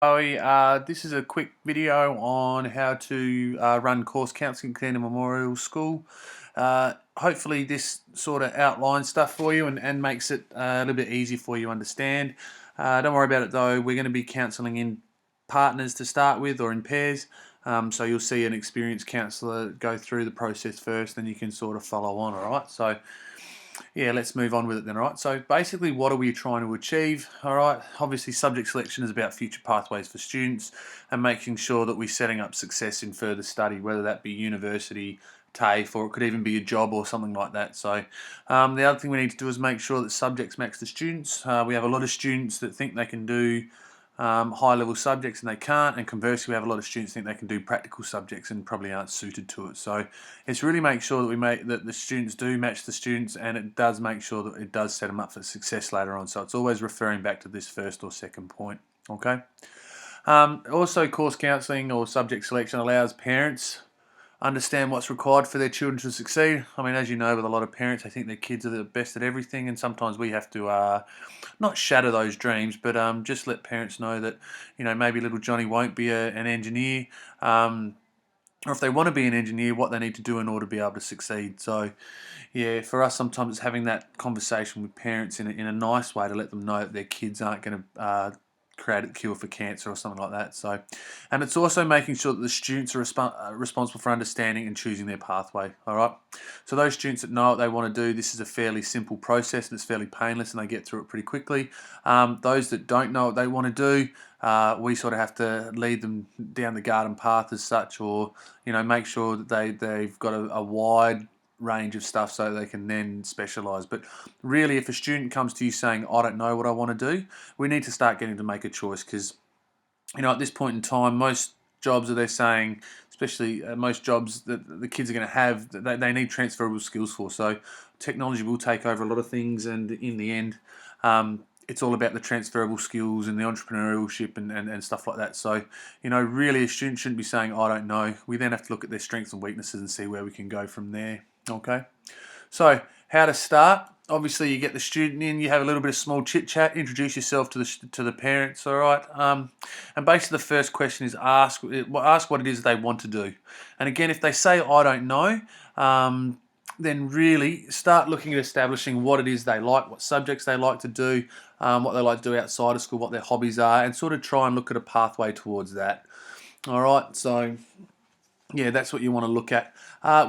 This is a quick video on how to run course counselling at Canberra Memorial School. Hopefully this sort of outlines stuff for you and makes it a little bit easier for you to understand. Don't worry about it though, we're going to be counselling in partners to start with or in pairs. So you'll see an experienced counsellor go through the process first, then you can sort of follow on, alright? So yeah, let's move on with it then, all right? So basically, what are we trying to achieve? All right, obviously subject selection is about future pathways for students and making sure that we're setting up success in further study, whether that be university, TAFE, or it could even be a job or something like that. So the other thing we need to do is make sure that subjects match the students. We have a lot of students that think they can do high-level subjects and they can't, and conversely we have a lot of students think they can do practical subjects and probably aren't suited to it. So it's really make sure that the students do match the students, and it does make sure that it does set them up for success later on. So it's always referring back to this first or second point. Okay. Also, course counselling or subject selection allows parents understand what's required for their children to succeed. I mean, as you know, with a lot of parents, they think their kids are the best at everything, and sometimes we have to not shatter those dreams, but just let parents know that, maybe little Johnny won't be an engineer, or if they want to be an engineer, what they need to do in order to be able to succeed. So, yeah, for us, sometimes it's having that conversation with parents in a nice way to let them know that their kids aren't going to create a cure for cancer or something like that. So, and it's also making sure that the students are responsible for understanding and choosing their pathway. All right. So those students that know what they want to do, this is a fairly simple process and it's fairly painless, and they get through it pretty quickly. Those that don't know what they want to do, we sort of have to lead them down the garden path as such, or make sure that they've got a wide range of stuff so they can then specialise. But really, if a student comes to you saying, I don't know what I want to do, we need to start getting to make a choice, because at this point in time, most jobs that they're saying, especially most jobs that the kids are going to have, they need transferable skills for. So technology will take over a lot of things, and in the end, it's all about the transferable skills and the entrepreneurship and stuff like that. So, really a student shouldn't be saying, I don't know. We then have to look at their strengths and weaknesses and see where we can go from there. Okay. So how to start? Obviously, you get the student in, you have a little bit of small chit chat, introduce yourself to the parents. All right, and basically the first question is ask what it is they want to do, and again, if they say I don't know, then really start looking at establishing what it is they like, what subjects they like to do, what they like to do outside of school, what their hobbies are, and sort of try and look at a pathway towards that. All right, so yeah, that's what you want to look at.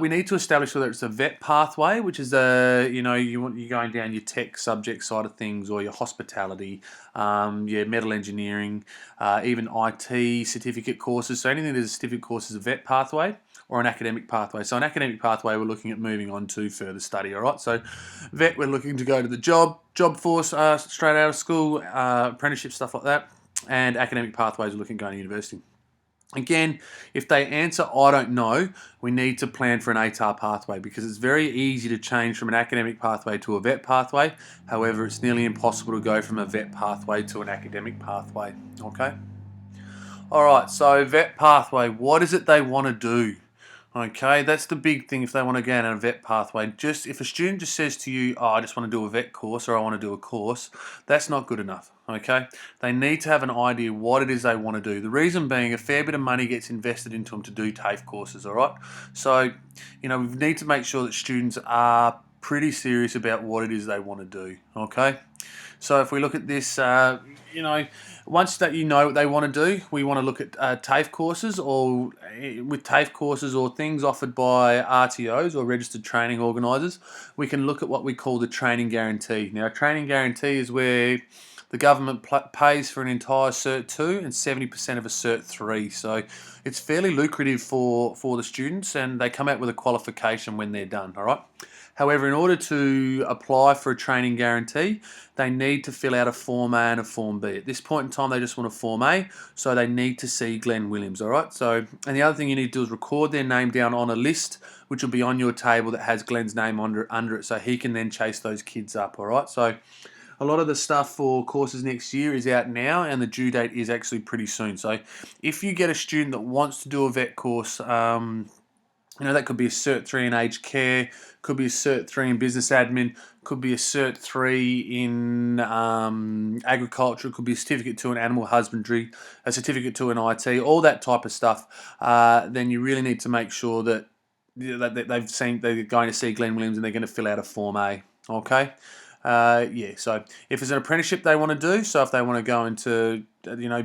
We need to establish whether it's a vet pathway, which is you're going down your tech subject side of things, or your hospitality, your metal engineering, even IT certificate courses. So anything that's a certificate course is a vet pathway or an academic pathway. So an academic pathway, we're looking at moving on to further study. All right. So vet, we're looking to go to the job force straight out of school, apprenticeship, stuff like that. And academic pathways, we're looking at going to university. Again, if they answer I don't know, we need to plan for an ATAR pathway, because it's very easy to change from an academic pathway to a vet pathway. However, it's nearly impossible to go from a vet pathway to an academic pathway. Okay? Alright, so vet pathway, what is it they want to do? Okay, that's the big thing if they want to go down a vet pathway. Just if a student just says to you, I just want to do a vet course, or I want to do a course, that's not good enough. Okay, they need to have an idea what it is they want to do. The reason being, a fair bit of money gets invested into them to do TAFE courses. All right, so we need to make sure that students are pretty serious about what it is they want to do. Okay, so if we look at this, once that what they want to do, we want to look at TAFE courses, or with TAFE courses or things offered by RTOs or registered training organisers, we can look at what we call the training guarantee. Now, a training guarantee is where the government pays for an entire Cert 2 and 70% of a Cert 3. So it's fairly lucrative for the students, and they come out with a qualification when they're done, all right? However, in order to apply for a training guarantee, they need to fill out a Form A and a Form B. At this point in time, they just want a Form A, so they need to see Glenn Williams, all right? So, and the other thing you need to do is record their name down on a list, which will be on your table that has Glenn's name under it, so he can then chase those kids up, all right? So, a lot of the stuff for courses next year is out now, and the due date is actually pretty soon. So if you get a student that wants to do a vet course, That could be a Cert 3 in aged care, could be a Cert 3 in business admin, could be a Cert 3 in agriculture, could be a certificate 2 in animal husbandry, a certificate 2 in IT, all that type of stuff. Then you really need to make sure that they're going to see Glenn Williams and they're going to fill out a Form A. Okay. So if it's an apprenticeship they want to do, so if they want to go into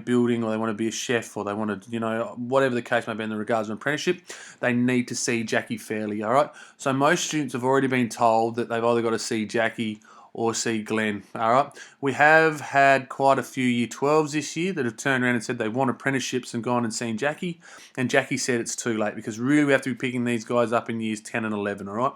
building, or they want to be a chef, or they want to whatever the case may be in the regards of an apprenticeship, they need to see Jackie fairly. All right. So most students have already been told that they've either got to see Jackie or see Glenn. All right. We have had quite a few Year 12s this year that have turned around and said they want apprenticeships and gone and seen Jackie, and Jackie said it's too late, because really we have to be picking these guys up in years 10 and 11. All right.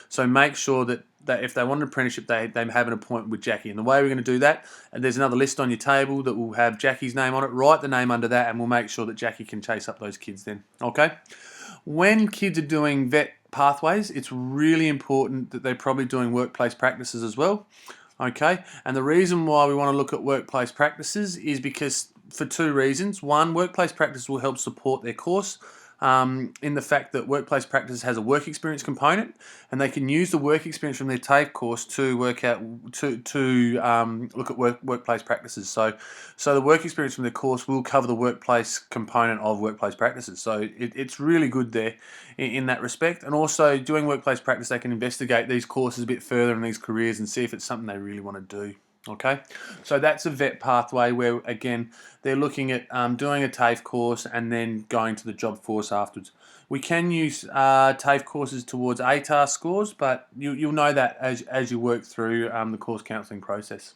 So make sure that if they want an apprenticeship, they have an appointment with Jackie. And the way we're going to do that, and there's another list on your table that will have Jackie's name on it. Write the name under that, and we'll make sure that Jackie can chase up those kids then. Okay? When kids are doing vet pathways, it's really important that they're probably doing workplace practices as well. Okay? And the reason why we want to look at workplace practices is because for two reasons. One, workplace practice will help support their course. In the fact that workplace practice has a work experience component, and they can use the work experience from their TAFE course to work out to look at workplace practices. So the work experience from the course will cover the workplace component of workplace practices. So it's really good there in that respect. And also doing workplace practice, they can investigate these courses a bit further in these careers and see if it's something they really want to do. Okay, so that's a vet pathway where, again, they're looking at doing a TAFE course and then going to the job force afterwards. We can use TAFE courses towards ATAR scores, but you'll know that as you work through the course counselling process.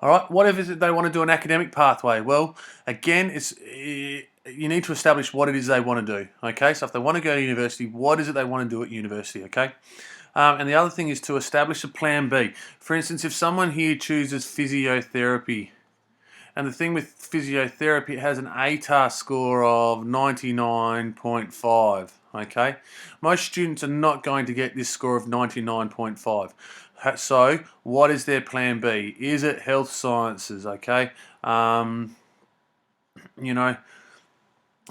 All right, what if they want to do an academic pathway? Well, again, you need to establish what it is they want to do. Okay, so if they want to go to university, what is it they want to do at university? Okay. And the other thing is to establish a plan B. For instance, if someone here chooses physiotherapy, and the thing with physiotherapy, it has an ATAR score of 99.5, okay? Most students are not going to get this score of 99.5. So what is their plan B? Is it health sciences, okay?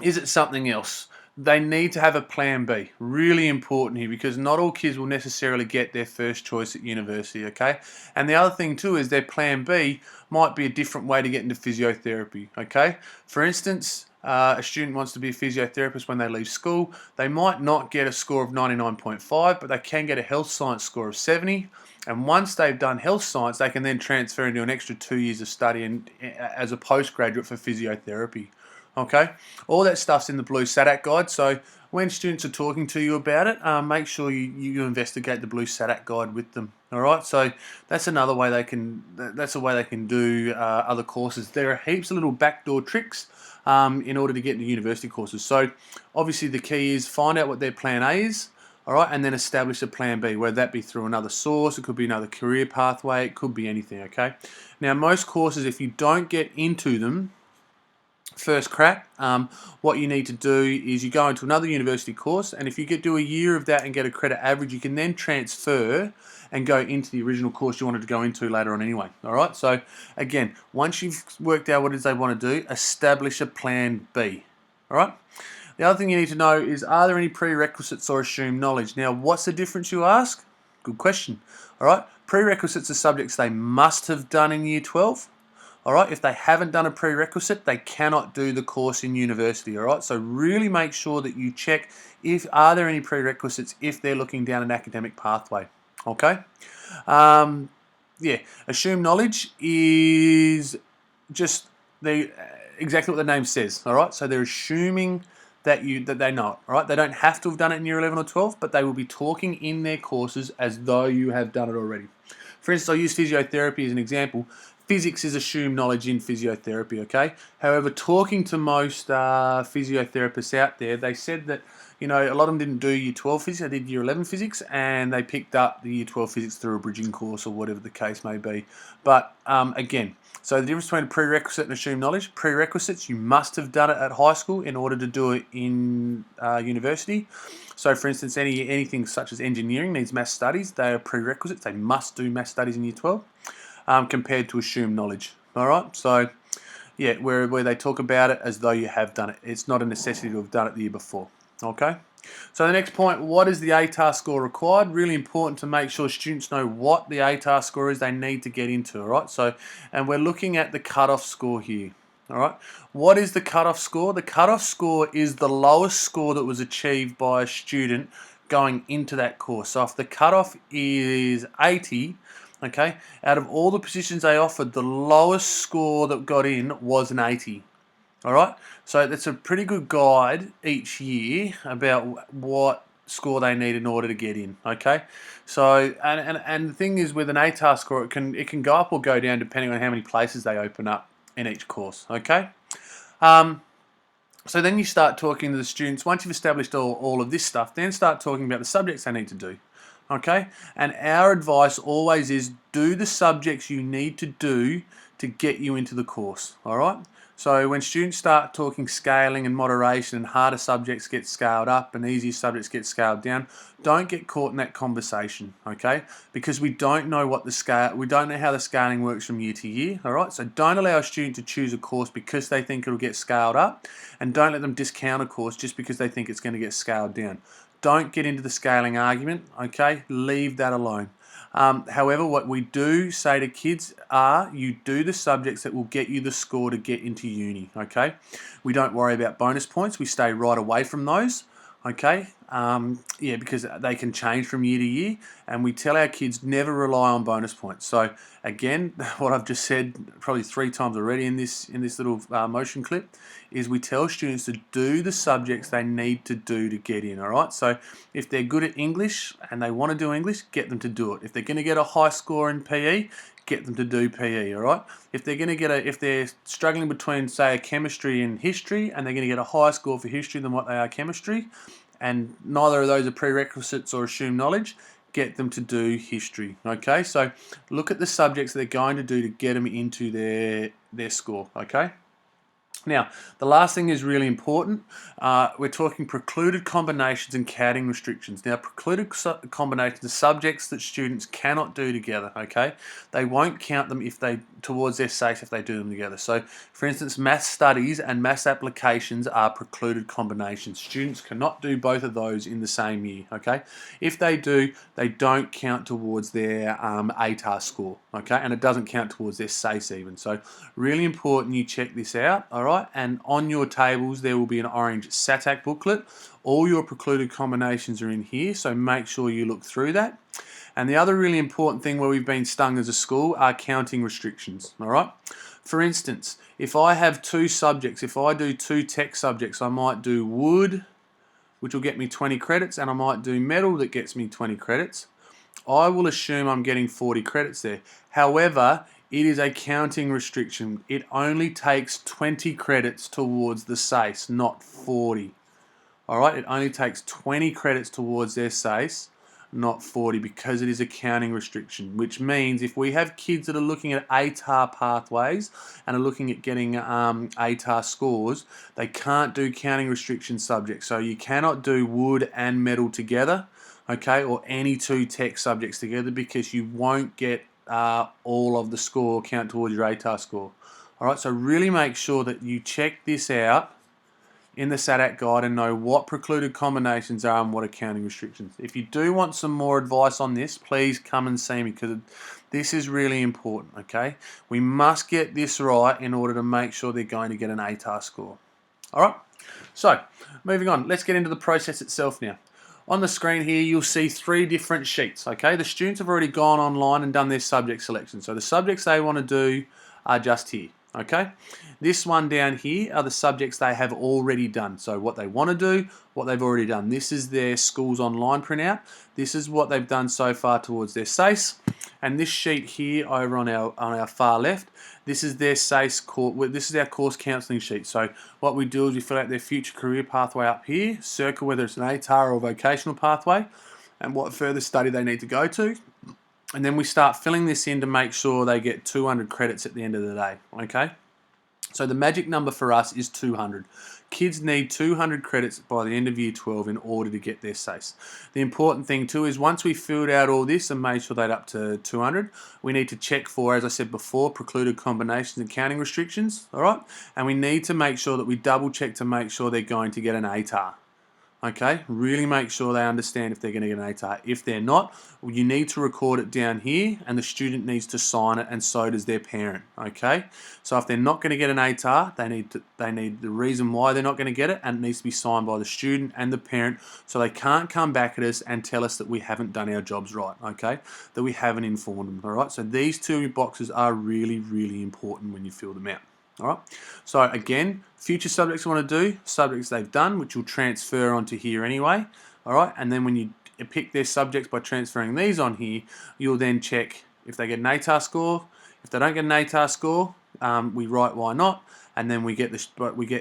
Is it something else? They need to have a plan B. Really important here, because not all kids will necessarily get their first choice at university, okay? And the other thing too is their plan B might be a different way to get into physiotherapy, okay? For instance, a student wants to be a physiotherapist when they leave school. They might not get a score of 99.5, but they can get a health science score of 70. And once they've done health science, they can then transfer into an extra 2 years of study as a postgraduate for physiotherapy. Okay, all that stuff's in the Blue SATAC guide. So when students are talking to you about it, make sure you investigate the Blue SATAC guide with them. All right, so that's another way they can. That's a way they can do other courses. There are heaps of little backdoor tricks in order to get into university courses. So obviously the key is find out what their plan A is. All right, and then establish a plan B, whether that be through another source, it could be another career pathway, it could be anything. Okay, now most courses, if you don't get into them first crack, what you need to do is you go into another university course, and if you do a year of that and get a credit average, you can then transfer and go into the original course you wanted to go into later on anyway. All right, so again, once you've worked out what it is they want to do, establish a plan B. All right, the other thing you need to know is, are there any prerequisites or assumed knowledge? Now, what's the difference, you ask? Good question. All right, prerequisites are subjects they must have done in year 12. All right, if they haven't done a prerequisite, they cannot do the course in university. All right, so really make sure that you check are there any prerequisites if they're looking down an academic pathway. Okay, assumed knowledge is just exactly what the name says. All right, so they're assuming that they know it. All right, they don't have to have done it in year 11 or 12, but they will be talking in their courses as though you have done it already. For instance, I'll use physiotherapy as an example. Physics is assumed knowledge in physiotherapy, okay? However, talking to most physiotherapists out there, they said that, a lot of them didn't do year 12 physics, they did year 11 physics, and they picked up the year 12 physics through a bridging course or whatever the case may be. But again, so the difference between a prerequisite and assumed knowledge: prerequisites, you must have done it at high school in order to do it in university. So for instance, anything such as engineering needs maths studies. They are prerequisites. They must do maths studies in year 12, compared to assumed knowledge. All right, so yeah, where they talk about it as though you have done it. It's not a necessity to have done it the year before. Okay, So the next point, what is the ATAR score required? Really important to make sure students know what the ATAR score is they need to get into, all right? So, and we're looking at the cutoff score here, all right? What is the cutoff score? The cutoff score is the lowest score that was achieved by a student going into that course. So if the cutoff is 80, okay, out of all the positions they offered, the lowest score that got in was an 80. All right, so that's a pretty good guide each year about what score they need in order to get in. Okay, so and the thing is with an ATAR score, it can go up or go down depending on how many places they open up in each course. Okay, so then you start talking to the students. Once you've established all of this stuff, then start talking about the subjects they need to do. Okay, and our advice always is do the subjects you need to do to get you into the course. All right. So when students start talking scaling and moderation and harder subjects get scaled up and easier subjects get scaled down, don't get caught in that conversation, okay? Because we don't know we don't know how the scaling works from year to year, all right? So don't allow a student to choose a course because they think it'll get scaled up, and don't let them discount a course just because they think it's going to get scaled down. Don't get into the scaling argument, okay? Leave that alone. However, what we do say to kids are you do the subjects that will get you the score to get into uni, okay? We don't worry about bonus points. We stay right away from those, okay? Yeah, because they can change from year to year, and we tell our kids never rely on bonus points. So again, what I've just said probably 3 times already in this little motion clip is we tell students to do the subjects they need to do to get in, all right? So if they're good at English and they want to do English, get them to do it. If they're going to get a high score in PE, get them to do PE, all right? If they're struggling between, say, a chemistry and history, and they're going to get a higher score for history than what they are chemistry, and neither of those are prerequisites or assumed knowledge, get them to do history, okay? So look at the subjects they're going to do to get them into their score, okay? Now, the last thing is really important. We're talking precluded combinations and counting restrictions. Now, precluded combinations are subjects that students cannot do together, okay? They won't count them towards their SACE if they do them together. So, for instance, maths studies and maths applications are precluded combinations. Students cannot do both of those in the same year, okay? If they do, they don't count towards their ATAR score, okay? And it doesn't count towards their SACE even. So, really important you check this out, all right? And on your tables there will be an orange SATAC booklet. All your precluded combinations are in here, so make sure you look through that. And the other really important thing where we've been stung as a school are counting restrictions, all right? For instance, if I have 2 subjects, if I do 2 tech subjects, I might do wood, which will get me 20 credits, and I might do metal that gets me 20 credits. I will assume I'm getting 40 credits there. However, it is a counting restriction. It only takes 20 credits towards the SACE, not 40. All right, it only takes 20 credits towards their SACE, not 40, because it is a counting restriction, which means if we have kids that are looking at ATAR pathways and are looking at getting ATAR scores, they can't do counting restriction subjects. So you cannot do wood and metal together, okay, or any 2 tech subjects together, because you won't get all of the score count towards your ATAR score. All right, so really make sure that you check this out in the SATAC guide and know what precluded combinations are and what are counting restrictions. If you do want some more advice on this, please come and see me, because this is really important, okay? We must get this right in order to make sure they're going to get an ATAR score. All right, so moving on, let's get into the process itself now. On the screen here, you'll see 3 different sheets, okay? The students have already gone online and done their subject selection. So the subjects they want to do are just here, okay? This one down here are the subjects they have already done. So what they want to do, what they've already done. This is their school's online printout. This is what they've done so far towards their SACE. And this sheet here over on our far left, this is their SACE course. This is our course counselling sheet. So what we do is we fill out their future career pathway up here, circle whether it's an ATAR or vocational pathway, and what further study they need to go to. And then we start filling this in to make sure they get 200 credits at the end of the day, okay? So the magic number for us is 200. Kids need 200 credits by the end of year 12 in order to get their SACE. The important thing too is once we filled out all this and made sure they're up to 200, we need to check for, as I said before, precluded combinations and counting restrictions, all right? And we need to make sure that we double check to make sure they're going to get an ATAR. Okay, really make sure they understand if they're going to get an ATAR. If they're not, well, you need to record it down here and the student needs to sign it, and so does their parent. Okay, so if they're not going to get an ATAR, they need the reason why they're not going to get it, and it needs to be signed by the student and the parent, so they can't come back at us and tell us that we haven't done our jobs right. Okay, that we haven't informed them. All right, so these two boxes are really, really important when you fill them out. All right, so again, future subjects I want to do, subjects they've done, which will transfer onto here anyway. All right, and then when you pick their subjects by transferring these on here, you'll then check if they get an ATAR score. If they don't get an ATAR score, we write why not, and then we get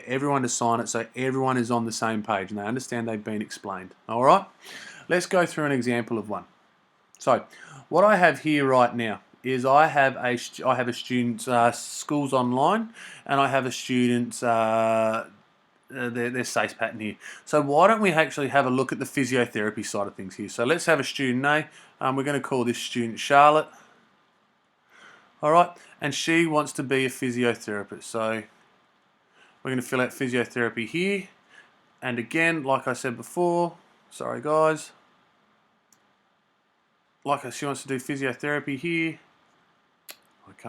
everyone to sign it, so everyone is on the same page and they understand they've been explained. All right, let's go through an example of one. So what I have here right now is I have a student's schools online, and I have a student's their SACE pattern here. So why don't we actually have a look at the physiotherapy side of things here? So let's have a student A. We're going to call this student Charlotte. All right, and she wants to be a physiotherapist. So we're going to fill out physiotherapy here. And again, like I said before, sorry guys, she wants to do physiotherapy here.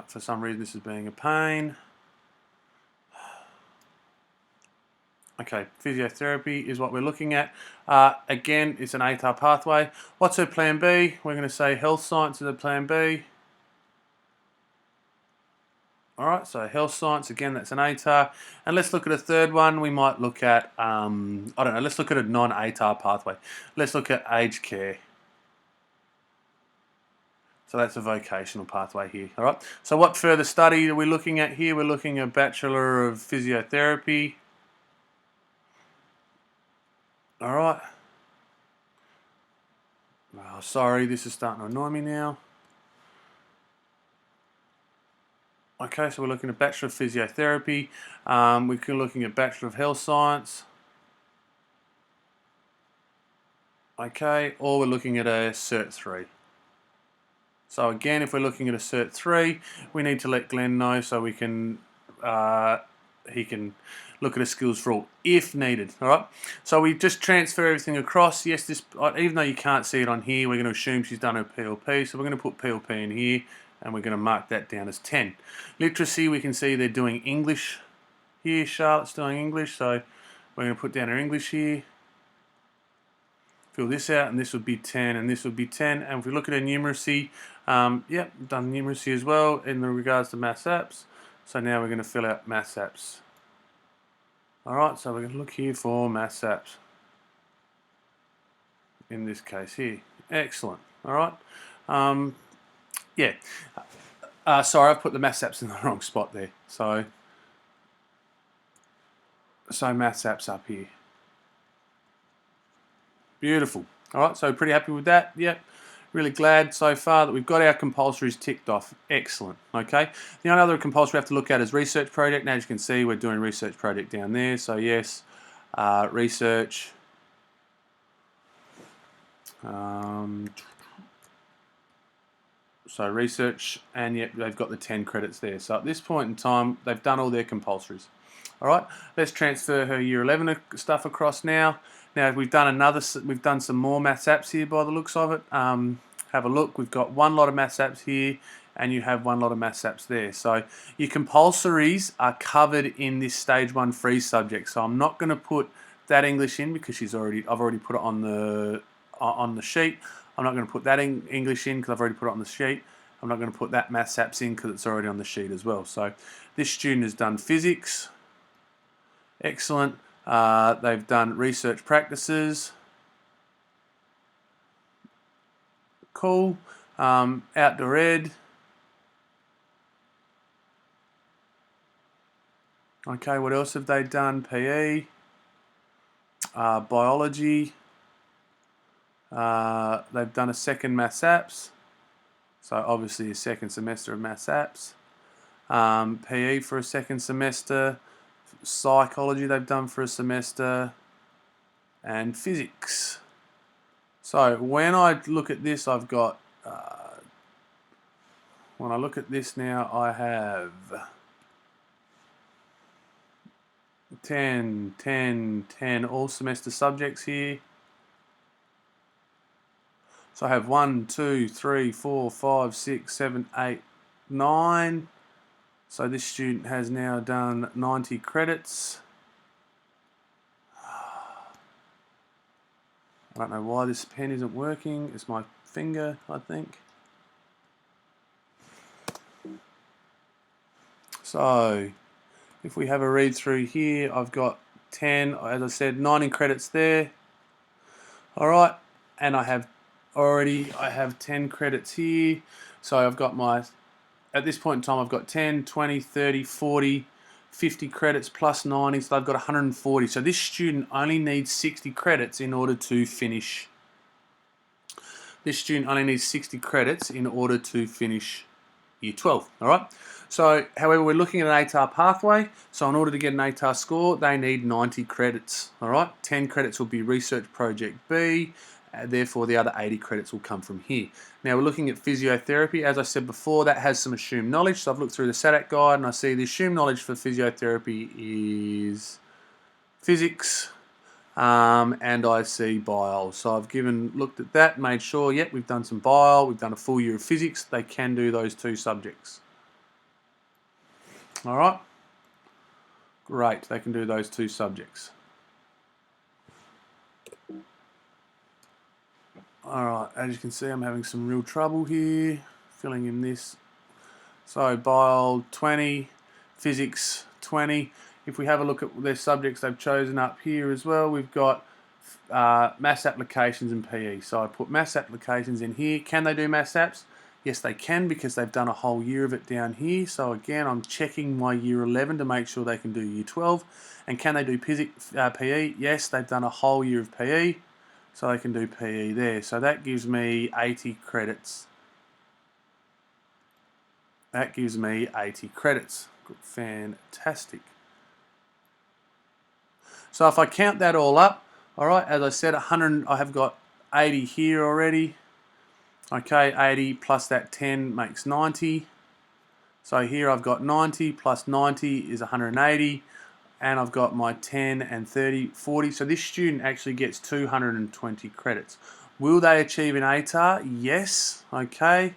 For some reason this is being a pain. Okay, physiotherapy is what we're looking at. Again, it's an ATAR pathway. What's her plan B? We're going to say health science is a plan B. Alright, so health science, again, that's an ATAR. And let's look at a third one. We might look at, I don't know, let's look at a non-ATAR pathway. Let's look at aged care. So that's a vocational pathway here. All right. So what further study are we looking at here? We're looking at Bachelor of Physiotherapy. All right. Oh, sorry, this is starting to annoy me now. Okay, so we're looking at Bachelor of Physiotherapy. We're looking at Bachelor of Health Science. Okay, or we're looking at a Cert 3. So again, if we're looking at a Cert 3, we need to let Glenn know so we can he can look at his skills for all if needed. All right. So we just transfer everything across. Yes, this even though you can't see it on here, we're going to assume she's done her PLP. So we're going to put PLP in here, and we're going to mark that down as 10. Literacy, we can see they're doing English here. Charlotte's doing English, so we're going to put down her English here. Fill this out, and this would be 10, and this would be 10. And if we look at our numeracy, yep, done numeracy as well in regards to maths apps. So now we're going to fill out maths apps. Alright, so we're going to look here for maths apps. In this case here. Excellent. Alright. Yeah. Sorry, I've put the maths apps in the wrong spot there. So maths apps up here. Beautiful. All right, so pretty happy with that. Yep. Really glad so far that we've got our compulsories ticked off. Excellent. Okay. The only other compulsory we have to look at is research project. Now, as you can see, we're doing research project down there. So yes, research. So research, and yet they've got the 10 credits there. So at this point in time, they've done all their compulsories. All right, let's transfer her year 11 stuff across now. Now we've done some more maths apps here by the looks of it. Have a look. We've got one lot of maths apps here, and you have one lot of maths apps there. So your compulsories are covered in this stage 1 free subject. So I'm not going to put that English in because I've already put it on the sheet. I'm not going to put that English in because I've already put it on the sheet. I'm not going to put that maths apps in because it's already on the sheet as well. So this student has done physics. Excellent. They've done research practices. Cool. Outdoor ed. Okay, what else have they done? PE. Biology. They've done a second maths apps. So obviously a second semester of maths apps. PE for a second semester. Psychology they've done for a semester, and physics. So when I look at this, I've got, when I look at this now, I have 10, 10, 10, all semester subjects here. So I have 1, 2, 3, 4, 5, 6, 7, 8, 9. So this student has now done 90 credits. I don't know why this pen isn't working. It's my finger, I think. So if we have a read through here, I've got 10, as I said, 90 credits there. All right, and I have 10 credits here. So I've got at this point in time, I've got 10, 20, 30, 40, 50 credits plus 90, so I've got 140. So this student only needs 60 credits in order to finish. This student only needs 60 credits in order to finish Year 12, all right? So, however, we're looking at an ATAR pathway. So in order to get an ATAR score, they need 90 credits, all right? 10 credits will be Research Project B, therefore the other 80 credits will come from here. Now we're looking at physiotherapy. As I said before, that has some assumed knowledge. So I've looked through the SADAC guide and I see the assumed knowledge for physiotherapy is physics, and I see bio. So I've looked at that, made sure, yep, we've done some bio, we've done a full year of physics. They can do those two subjects. All right, great, they can do those two subjects. All right, as you can see, I'm having some real trouble here, filling in this. So bio 20, physics 20. If we have a look at their subjects they've chosen up here as well, we've got maths applications and PE. So I put maths applications in here. Can they do maths apps? Yes, they can, because they've done a whole year of it down here. So again, I'm checking my year 11 to make sure they can do year 12. And can they do PE? Yes, they've done a whole year of PE. So they can do PE there. So that gives me 80 credits. That gives me 80 credits. Fantastic. So if I count that all up, all right, as I said, 100, I have got 80 here already. Okay, 80 plus that 10 makes 90. So here I've got 90 plus 90 is 180. And I've got my 10 and 30, 40. So this student actually gets 220 credits. Will they achieve an ATAR? Yes, okay.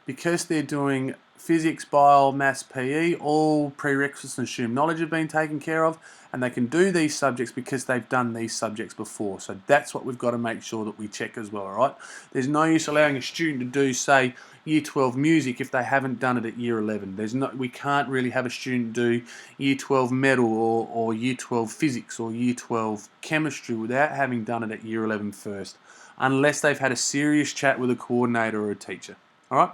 Because they're doing physics, bio, maths, PE, all prerequisites and assumed knowledge have been taken care of, and they can do these subjects because they've done these subjects before. So that's what we've got to make sure that we check as well, all right? There's no use allowing a student to do, say, Year 12 music if they haven't done it at Year 11. We can't really have a student do Year 12 metal or Year 12 physics or Year 12 chemistry without having done it at Year 11 first, unless they've had a serious chat with a coordinator or a teacher, all right?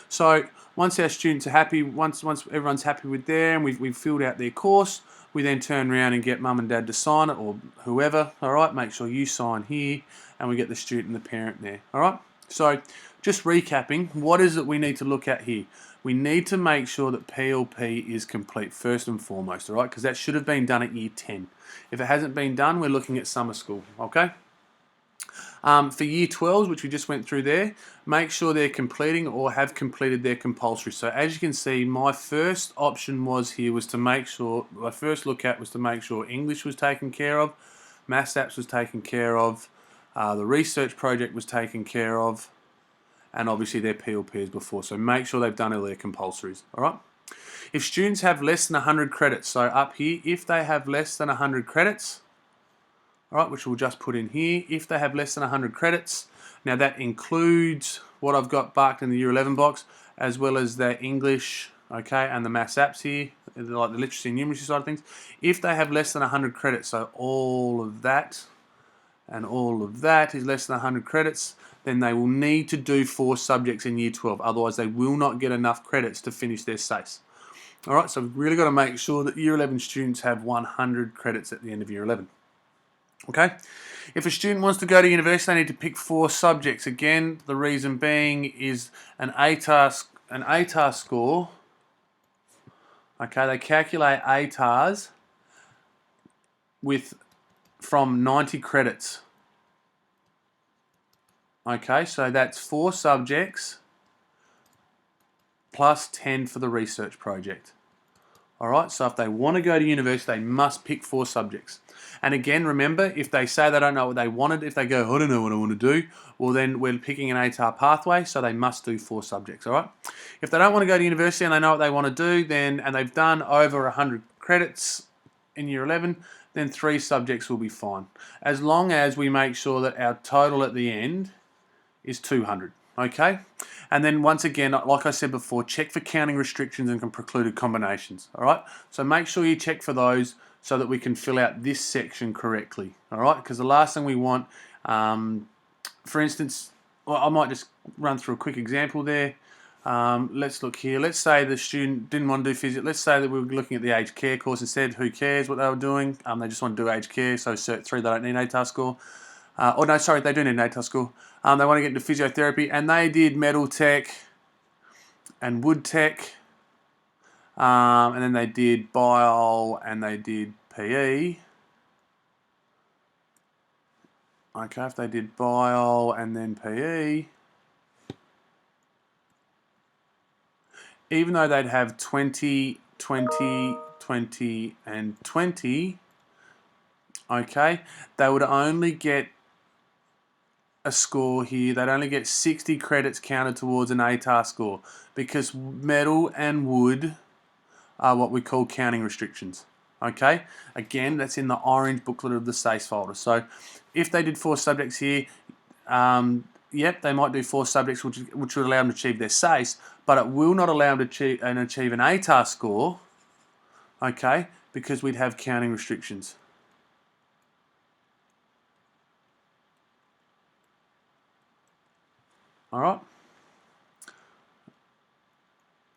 So once our students are happy, once everyone's happy with there and we've filled out their course, we then turn around and get mum and dad to sign it, or whoever, all right? Make sure you sign here, and we get the student and the parent there, all right? So just recapping, what is it we need to look at here? We need to make sure that PLP is complete first and foremost, all right? Because that should have been done at Year 10. If it hasn't been done, we're looking at summer school, okay? For Year 12s, which we just went through there, make sure they're completing or have completed their compulsory. So as you can see, my first option was to make sure, my first look at was to make sure English was taken care of, Maths Apps was taken care of, the research project was taken care of, and obviously their PLPs before. So make sure they've done all their compulsories, all right? If students have less than 100 credits, so up here, if they have less than 100 credits, all right, which we'll just put in here, if they have less than 100 credits, now that includes what I've got marked in the Year 11 box, as well as their English, okay, and the maths apps here, like the literacy and numeracy side of things. If they have less than 100 credits, so all of that and all of that is less than 100 credits, then they will need to do 4 subjects in Year 12. Otherwise, they will not get enough credits to finish their SACE. All right, so we've really got to make sure that Year 11 students have 100 credits at the end of Year 11. Okay, if a student wants to go to university, they need to pick 4 subjects. Again, the reason being is an ATAR score. Okay, they calculate ATARs from 90 credits. Okay, so that's 4 subjects plus 10 for the research project. All right, so if they want to go to university, they must pick 4 subjects. And again, remember, if they say they don't know what they wanted, if they go, I don't know what I want to do, well, then we're picking an ATAR pathway, so they must do 4 subjects, all right? If they don't want to go to university and they know what they want to do, then and they've done over 100 credits in year 11, then 3 subjects will be fine, as long as we make sure that our total at the end is 200. Okay, and then once again, like I said before, check for counting restrictions and precluded combinations. All right, so make sure you check for those so that we can fill out this section correctly. All right, because the last thing we want, for instance, well, I might just run through a quick example there. Let's look here. Let's say the student didn't want to do physics. Let's say that we were looking at the aged care course instead. Who cares what they were doing? They just want to do aged care, so Cert 3, they don't need ATAR score. Oh no, sorry, they do need an ATAR score. They want to get into physiotherapy, and they did metal tech and wood tech, and then they did bio and they did PE. Okay, if they did bio and then PE, even though they'd have 20, 20, 20, and 20, okay, they would only get a score here. They'd only get 60 credits counted towards an ATAR score because metal and wood are what we call counting restrictions. Okay, again, that's in the orange booklet of the SACE folder. So if they did 4 subjects here, yep, they might do 4 subjects which would allow them to achieve their SACE, but it will not allow them to achieve an ATAR score, okay, because we'd have counting restrictions. All right.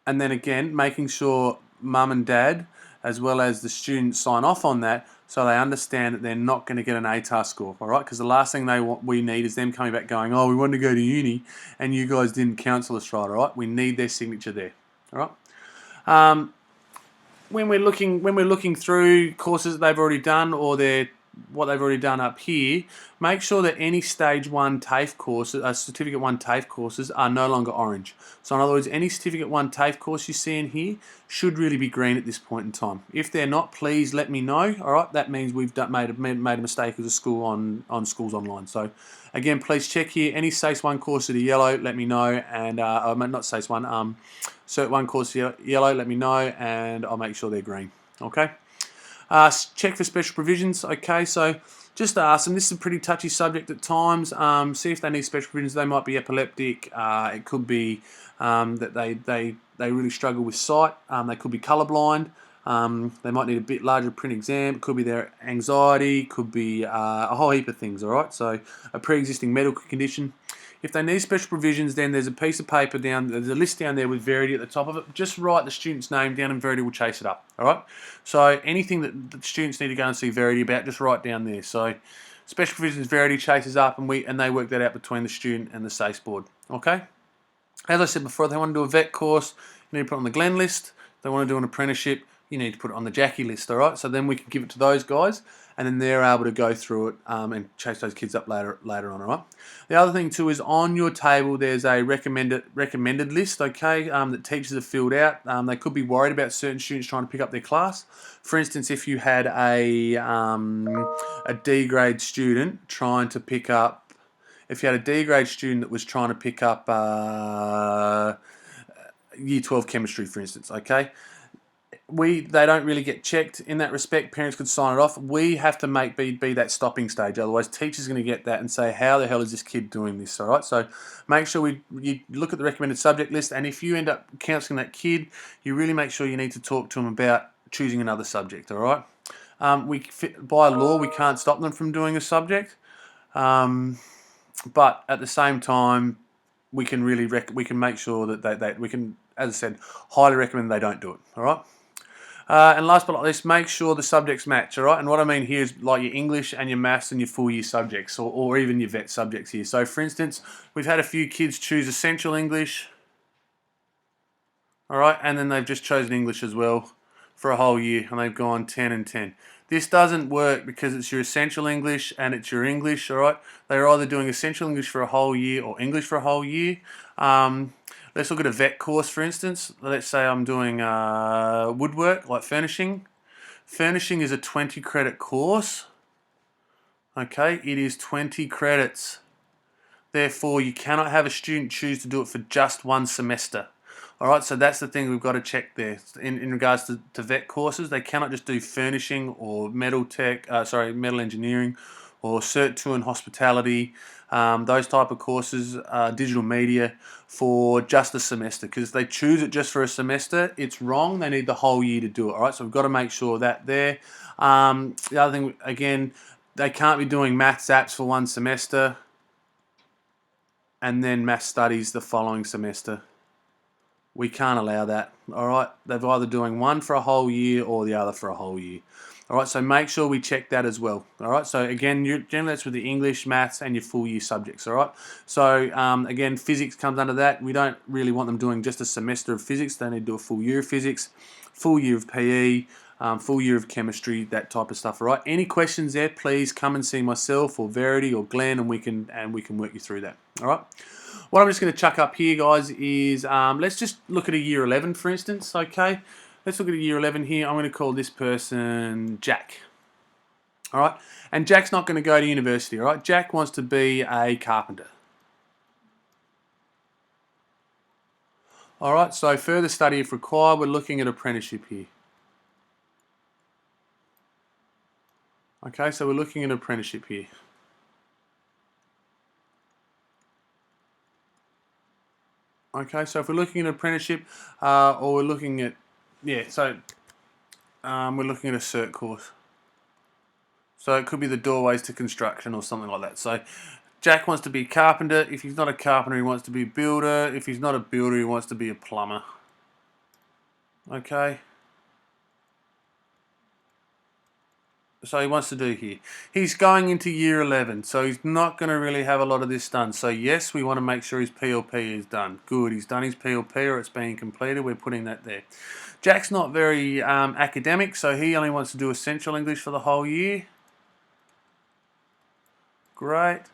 And then again, making sure mum and dad, as well as the students, sign off on that so they understand that they're not going to get an ATAR score, all right? Because the last thing we need is them coming back going, oh, we wanted to go to uni and you guys didn't counsel us right, all right? We need their signature there, all right? When we're looking through courses that they've already done or what they've already done up here, make sure that any stage 1 TAFE courses, certificate 1 TAFE courses are no longer orange. So in other words, any certificate 1 TAFE course you see in here should really be green at this point in time. If they're not, please let me know. All right, that means we've made a mistake as a school on Schools Online. So again, please check here. Any SACE 1 course that are yellow, let me know, and not SACE 1, Cert 1 course yellow, let me know, and I'll make sure they're green. Okay. Check for special provisions. Okay, so just ask them. This is a pretty touchy subject at times. See if they need special provisions. They might be epileptic. It could be that they really struggle with sight. They could be colourblind. They might need a bit larger print exam. It could be their anxiety. Could be a whole heap of things. All right. So a pre-existing medical condition. If they need special provisions, then there's a piece of paper there's a list down there with Verity at the top of it. Just write the student's name down and Verity will chase it up, all right? So anything that the students need to go and see Verity about, just write down there. So special provisions, Verity chases up and they work that out between the student and the SACE board, okay? As I said before, if they want to do a vet course, you need to put it on the Glen list. If they want to do an apprenticeship, you need to put it on the Jackie list, all right? So then we can give it to those guys, and then they're able to go through it and chase those kids up later on, all right? The other thing too is on your table there's a recommended list, okay, that teachers have filled out. They could be worried about certain students trying to pick up their class. For instance, if you had a D grade student trying to pick up, if you had a D grade student that was trying to pick up Year 12 chemistry, for instance, okay, they don't really get checked in that respect. Parents could sign it off. We have to be that stopping stage. Otherwise, teachers are going to get that and say, how the hell is this kid doing this? All right. So make sure you look at the recommended subject list. And if you end up counselling that kid, you really make sure you need to talk to them about choosing another subject. All right. By law, we can't stop them from doing a subject. But at the same time, we can really we can make sure that we can, as I said, highly recommend they don't do it. All right. And last but not least, make sure the subjects match, all right? And what I mean here is like your English and your maths and your full year subjects, or even your vet subjects here. So for instance, we've had a few kids choose Essential English, all right? And then they've just chosen English as well for a whole year, and they've gone 10 and 10. This doesn't work because it's your Essential English and it's your English, all right? They're either doing Essential English for a whole year or English for a whole year. Let's look at a vet course, for instance. Let's say I'm doing woodwork, like furnishing. Furnishing is a 20 credit course. Okay, it is 20 credits. Therefore, you cannot have a student choose to do it for just one semester. All right, so that's the thing we've got to check there. In regards to vet courses, they cannot just do furnishing or metal metal engineering or Cert 2 in hospitality, those type of courses, digital media, for just a semester. Because if they choose it just for a semester, it's wrong. They need the whole year to do it. All right, so we've got to make sure that there. The other thing, again, they can't be doing maths apps for one semester and then math studies the following semester. We can't allow that. All right, they're either doing one for a whole year or the other for a whole year. All right, so make sure we check that as well. All right, so again, generally that's with the English, maths, and your full year subjects. All right, so again, physics comes under that. We don't really want them doing just a semester of physics. They need to do a full year of physics, full year of PE, full year of chemistry, that type of stuff. All right. Any questions there? Please come and see myself or Verity or Glenn, and we can work you through that. All right. What I'm just going to chuck up here, guys, is let's just look at a year 11, for instance. Okay. Let's look at a year 11 here. I'm going to call this person Jack. All right. And Jack's not going to go to university. All right. Jack wants to be a carpenter. All right. So further study if required. We're looking at apprenticeship here. Okay, so we're looking at apprenticeship here. Okay, so if we're looking at apprenticeship, or we're looking at, we're looking at a cert course. So it could be the doorways to construction or something like that. So Jack wants to be a carpenter. If he's not a carpenter, he wants to be a builder. If he's not a builder, he wants to be a plumber. Okay. So he wants to do here. He's going into year 11, so he's not going to really have a lot of this done. So yes, we want to make sure his PLP is done. Good, he's done his PLP or it's being completed. We're putting that there. Jack's not very academic, so he only wants to do essential English for the whole year. Great.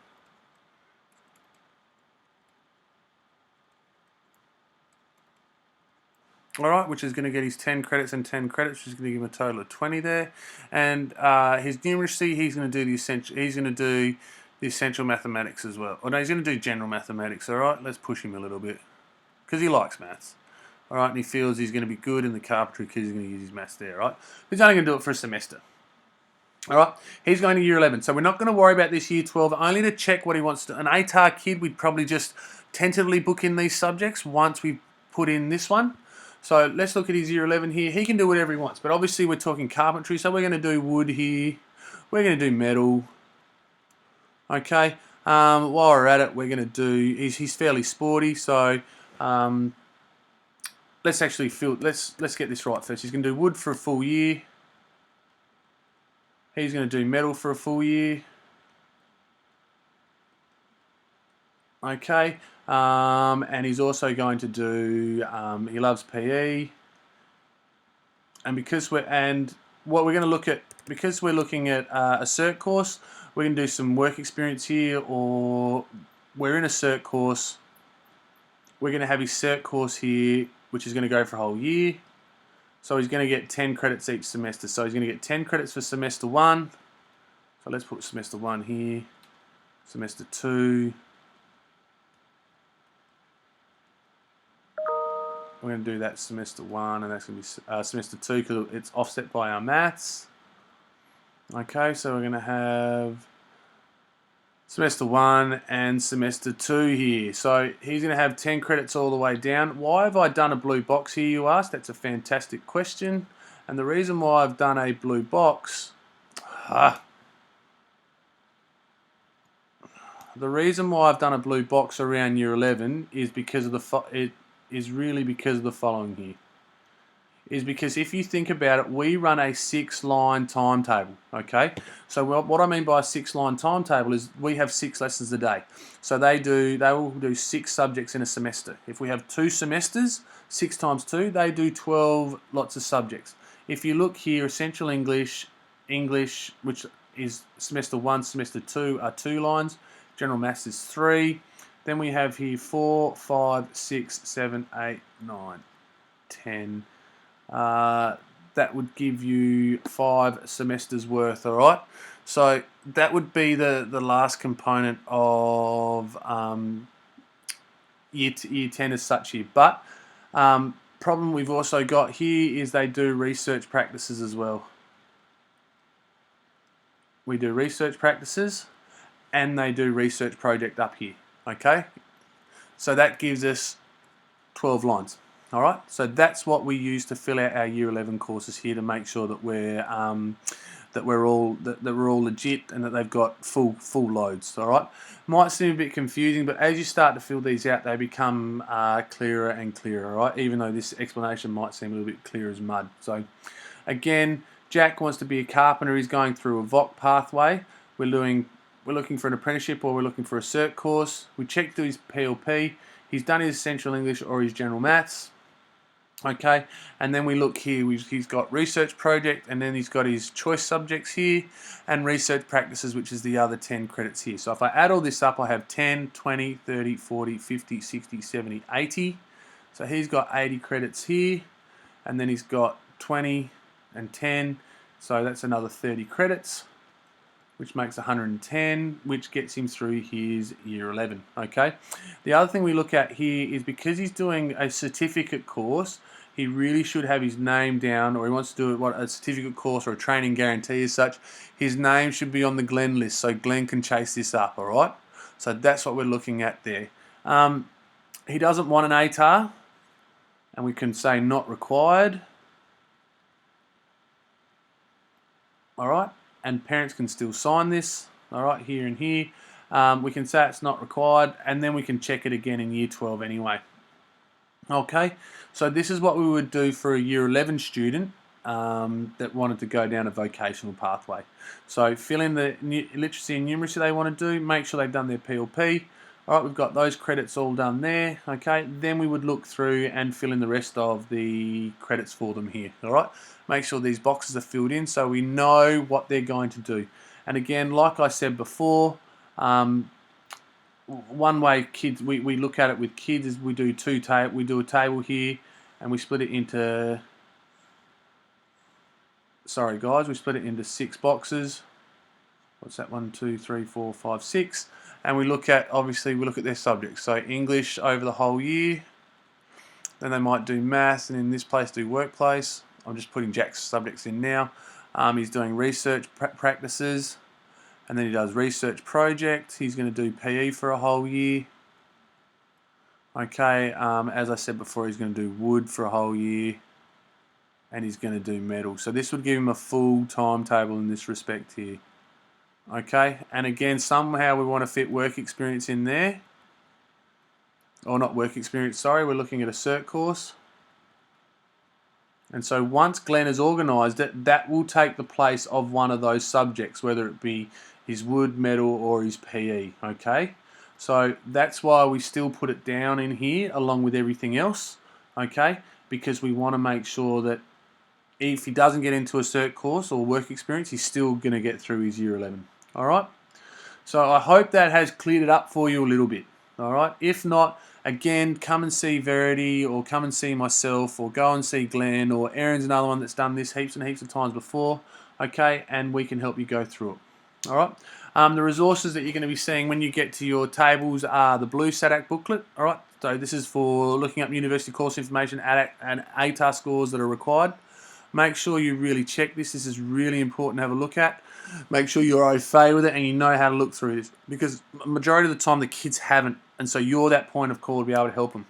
All right, which is going to get his 10 credits and 10 credits, which is going to give him a total of 20 there. And his numeracy, he's going to do the essential. He's going to do the essential mathematics as well. Or no, he's going to do general mathematics. All right, let's push him a little bit because he likes maths. All right, and he feels he's going to be good in the carpentry because he's going to use his maths there. Right, he's only going to do it for a semester. All right, he's going to year 11, so we're not going to worry about this year 12. Only to check what he wants to. An ATAR kid, we'd probably just tentatively book in these subjects once we put in this one. So let's look at his year 11 here. He can do whatever he wants, but obviously we're talking carpentry, so we're going to do wood here. We're going to do metal. Okay. While we're at it, we're going to do. He's fairly sporty, so let's actually let's get this right first. He's going to do wood for a full year. He's going to do metal for a full year. Okay, and he's also going to do. He loves PE, and because we're looking at a cert course, we're going to do some work experience here, or we're in a cert course. We're going to have his cert course here, which is going to go for a whole year. So he's going to get 10 credits each semester. So he's going to get 10 credits for semester 1. So let's put semester 1 here. Semester 2. We're going to do that semester 1, and that's going to be semester 2 because it's offset by our maths. Okay, so we're going to have semester 1 and semester 2 here. So he's going to have 10 credits all the way down. Why have I done a blue box here, you ask? That's a fantastic question. And the reason why I've done a blue box... the reason why I've done a blue box around year 11 is because of the following here. Is because if you think about it, we run a 6-line timetable, okay? So what I mean by a 6-line timetable is we have 6 lessons a day. So they will do 6 subjects in a semester. If we have 2 semesters, 6 times 2, they do 12 lots of subjects. If you look here, essential English, which is semester 1, semester 2 are 2 lines. General maths is 3. Then we have here 4, 5, 6, 7, 8, 9, 10. That would give you 5 semesters worth, all right? So that would be the last component of year 10 as such here. But problem we've also got here is they do research practices as well. We do research practices and they do research project up here, okay? So that gives us 12 lines. All right, so that's what we use to fill out our Year 11 courses here to make sure that we're all legit and that they've got full loads. All right, might seem a bit confusing, but as you start to fill these out, they become clearer and clearer. All right, even though this explanation might seem a little bit clear as mud. So, again, Jack wants to be a carpenter. He's going through a VOC pathway. We're looking for an apprenticeship or we're looking for a cert course. We check through his PLP. He's done his essential English or his general maths. Okay, and then we look here, he's got research project, and then he's got his choice subjects here, and research practices, which is the other 10 credits here. So if I add all this up, I have 10, 20, 30, 40, 50, 60, 70, 80. So he's got 80 credits here, and then he's got 20 and 10, so that's another 30 credits, which makes 110, which gets him through his Year 11, okay? The other thing we look at here is because he's doing a certificate course, he really should have his name down, or he wants to do a certificate course or a training guarantee as such, his name should be on the Glenn list, so Glenn can chase this up, all right? So that's what we're looking at there. He doesn't want an ATAR, and we can say not required, all right? And parents can still sign this, all right, here and here. We can say it's not required, and then we can check it again in Year 12 anyway. Okay, so this is what we would do for a Year 11 student that wanted to go down a vocational pathway. So fill in the literacy and numeracy they want to do, make sure they've done their PLP. All right, we've got those credits all done there, okay? Then we would look through and fill in the rest of the credits for them here, all right? Make sure these boxes are filled in so we know what they're going to do. And again, like I said before, one way kids we look at it with kids is we do a table here and we split it into, sorry guys, we split it into 6 boxes. What's that? 1, 2, 3, 4, 5, 6. And we look at their subjects. So English over the whole year. Then they might do maths, and in this place do workplace. I'm just putting Jack's subjects in now. He's doing research practices, and then he does research project. He's going to do PE for a whole year. Okay, as I said before, he's going to do wood for a whole year, and he's going to do metal. So this would give him a full timetable in this respect here. Okay, and again, somehow we want to fit work experience in there. Or not work experience, sorry, we're looking at a cert course. And so once Glenn has organised it, that will take the place of one of those subjects, whether it be his wood, metal, or his PE, okay? So that's why we still put it down in here along with everything else, okay? Because we want to make sure that if he doesn't get into a cert course or work experience, he's still going to get through his Year 11, all right? So I hope that has cleared it up for you a little bit, all right? If not, again, come and see Verity or come and see myself or go and see Glenn, or Aaron's another one that's done this heaps and heaps of times before, okay? And we can help you go through it, all right? The resources that you're going to be seeing when you get to your tables are the blue SADAC booklet, all right? So this is for looking up university course information and ATAR scores that are required. Make sure you really check this. This is really important to have a look at. Make sure you're au fait with it and you know how to look through this, because majority of the time the kids haven't, and so you're that point of call to be able to help them.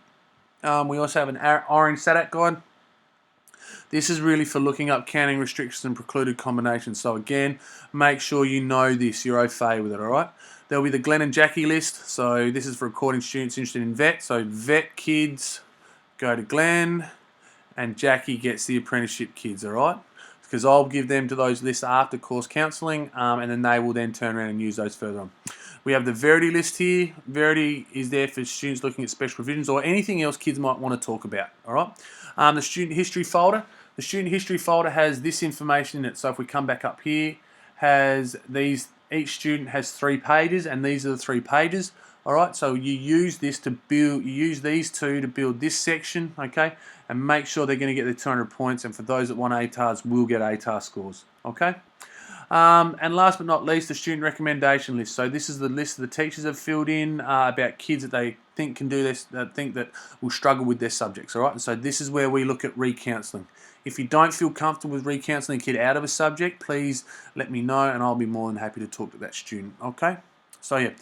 We also have an orange SADAC guide. This is really for looking up counting restrictions and precluded combinations. So again, make sure you know this, you're au fait with it, all right? There'll be the Glenn and Jackie list. So this is for recording students interested in vet. So vet kids go to Glenn, and Jackie gets the apprenticeship kids, all right? Because I'll give them to those lists after course counselling, and then they will then turn around and use those further on. We have the Verity list here. Verity is there for students looking at special provisions or anything else kids might want to talk about, all right? The student history folder. The student history folder has this information in it. So if we come back up here, has these. Each student has 3 pages, and these are the 3 pages. All right, so you use this to build. You use these two to build this section, okay, and make sure they're going to get their 200 points. And for those that want ATARs, will get ATAR scores, okay. And last but not least, the student recommendation list. So this is the list the teachers have filled in about kids that they think can do this, that think that will struggle with their subjects. All right, and so this is where we look at recounselling. If you don't feel comfortable with recounselling a kid out of a subject, please let me know, and I'll be more than happy to talk to that student. Okay. So yeah,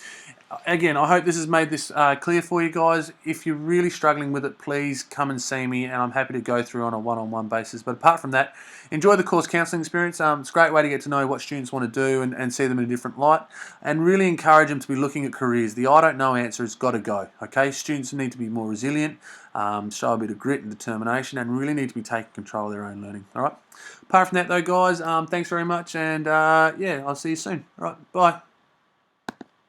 again, I hope this has made this clear for you guys. If you're really struggling with it, please come and see me, and I'm happy to go through on a one-on-one basis. But apart from that, enjoy the course counselling experience. It's a great way to get to know what students want to do and see them in a different light, and really encourage them to be looking at careers. The I don't know answer has got to go. Okay, students need to be more resilient, show a bit of grit and determination, and really need to be taking control of their own learning. All right. Apart from that, though, guys, thanks very much, and yeah, I'll see you soon. All right, bye.